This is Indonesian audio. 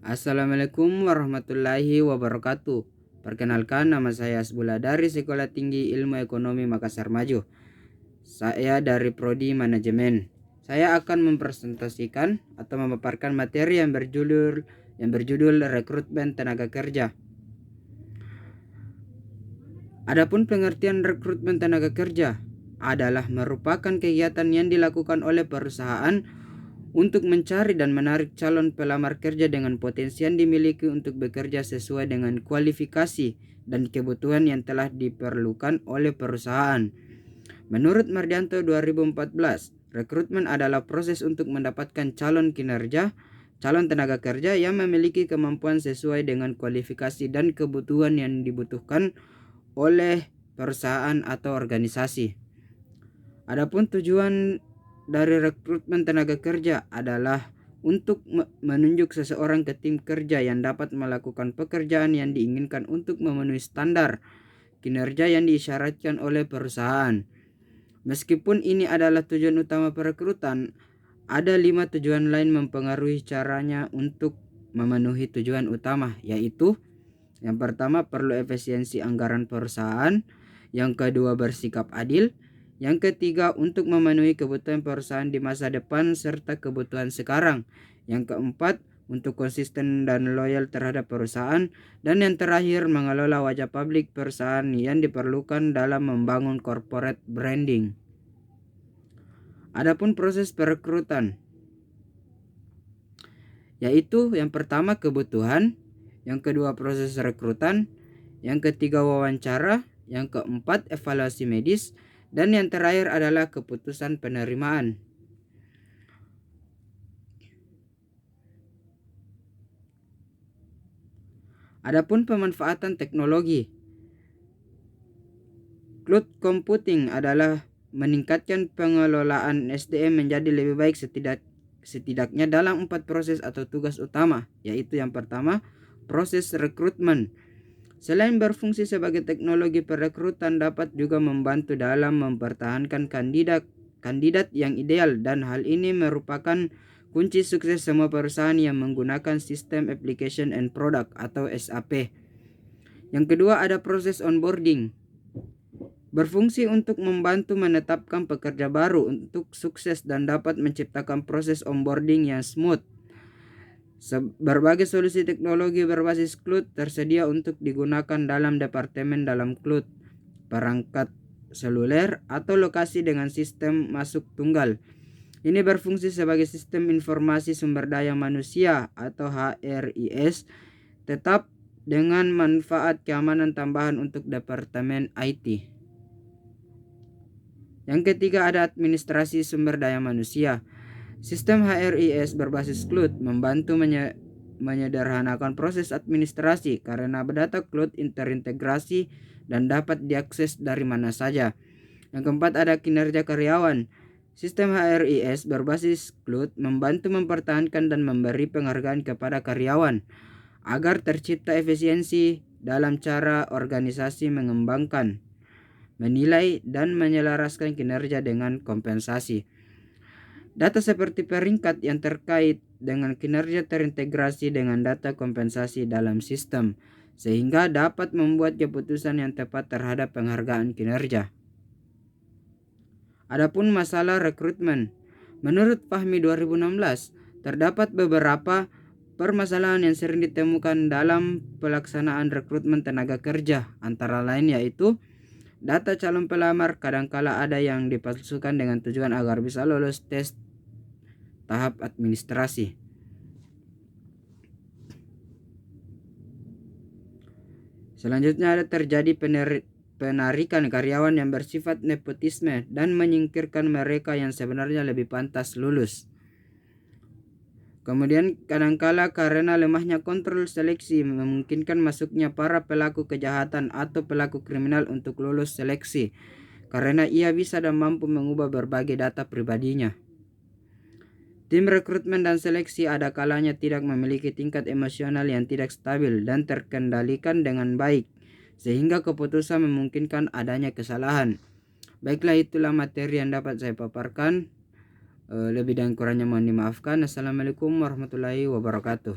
Assalamualaikum warahmatullahi wabarakatuh. Perkenalkan, nama saya Asbula dari Sekolah Tinggi Ilmu Ekonomi Makassar Maju. Saya dari Prodi Manajemen. Saya akan mempresentasikan atau memaparkan materi yang berjudul rekrutmen tenaga kerja. Adapun pengertian rekrutmen tenaga kerja adalah merupakan kegiatan yang dilakukan oleh perusahaan untuk mencari dan menarik calon pelamar kerja dengan potensi yang dimiliki untuk bekerja sesuai dengan kualifikasi dan kebutuhan yang telah diperlukan oleh perusahaan. Menurut Mardianto 2014, rekrutmen adalah proses untuk mendapatkan calon tenaga kerja yang memiliki kemampuan sesuai dengan kualifikasi dan kebutuhan yang dibutuhkan oleh perusahaan atau organisasi. Adapun tujuan dari rekrutmen tenaga kerja adalah untuk menunjuk seseorang ke tim kerja yang dapat melakukan pekerjaan yang diinginkan untuk memenuhi standar kinerja yang diisyaratkan oleh perusahaan. Meskipun ini adalah tujuan utama perekrutan, ada 5 tujuan lain mempengaruhi caranya untuk memenuhi tujuan utama, yaitu yang pertama, perlu efisiensi anggaran perusahaan. Yang kedua, bersikap adil. Yang ketiga, untuk memenuhi kebutuhan perusahaan di masa depan serta kebutuhan sekarang. Yang keempat, untuk konsisten dan loyal terhadap perusahaan. Dan yang terakhir, mengelola wajah publik perusahaan yang diperlukan dalam membangun corporate branding. Adapun proses perekrutan, yaitu yang pertama kebutuhan, yang kedua proses rekrutan, yang ketiga wawancara, yang keempat evaluasi medis, dan yang terakhir adalah keputusan penerimaan. Adapun pemanfaatan teknologi, cloud computing adalah meningkatkan pengelolaan SDM menjadi lebih baik setidaknya dalam 4 proses atau tugas utama, yaitu yang pertama, proses rekrutmen. Selain berfungsi sebagai teknologi perekrutan, dapat juga membantu dalam mempertahankan kandidat yang ideal, dan hal ini merupakan kunci sukses semua perusahaan yang menggunakan sistem application and product atau SAP. Yang kedua, ada proses onboarding. Berfungsi untuk membantu menetapkan pekerja baru untuk sukses dan dapat menciptakan proses onboarding yang smooth. Berbagai solusi teknologi berbasis cloud tersedia untuk digunakan dalam departemen dalam cloud, perangkat seluler, atau lokasi dengan sistem masuk tunggal. Ini berfungsi sebagai sistem informasi sumber daya manusia atau HRIS, tetap dengan manfaat keamanan tambahan untuk departemen IT. Yang ketiga, ada administrasi sumber daya manusia. Sistem HRIS berbasis cloud membantu menyederhanakan proses administrasi karena data cloud terintegrasi dan dapat diakses dari mana saja. Yang keempat, ada kinerja karyawan. Sistem HRIS berbasis cloud membantu mempertahankan dan memberi penghargaan kepada karyawan agar tercipta efisiensi dalam cara organisasi mengembangkan, menilai, dan menyelaraskan kinerja dengan kompensasi. Data seperti peringkat yang terkait dengan kinerja terintegrasi dengan data kompensasi dalam sistem, sehingga dapat membuat keputusan yang tepat terhadap penghargaan kinerja. Adapun masalah rekrutmen, menurut Fahmi 2016, terdapat beberapa permasalahan yang sering ditemukan dalam pelaksanaan rekrutmen tenaga kerja, antara lain yaitu data calon pelamar kadangkala ada yang dipalsukan dengan tujuan agar bisa lolos tes tahap administrasi. Selanjutnya, ada terjadi penarikan karyawan yang bersifat nepotisme dan menyingkirkan mereka yang sebenarnya lebih pantas lulus. Kemudian kadangkala karena lemahnya kontrol seleksi memungkinkan masuknya para pelaku kejahatan atau pelaku kriminal untuk lulus seleksi karena ia bisa dan mampu mengubah berbagai data pribadinya. Tim rekrutmen dan seleksi ada kalanya tidak memiliki tingkat emosional yang tidak stabil dan terkendalikan dengan baik, sehingga keputusan memungkinkan adanya kesalahan. Baiklah, itulah materi yang dapat saya paparkan. Lebih dan kurangnya mohon dimaafkan. Assalamualaikum warahmatullahi wabarakatuh.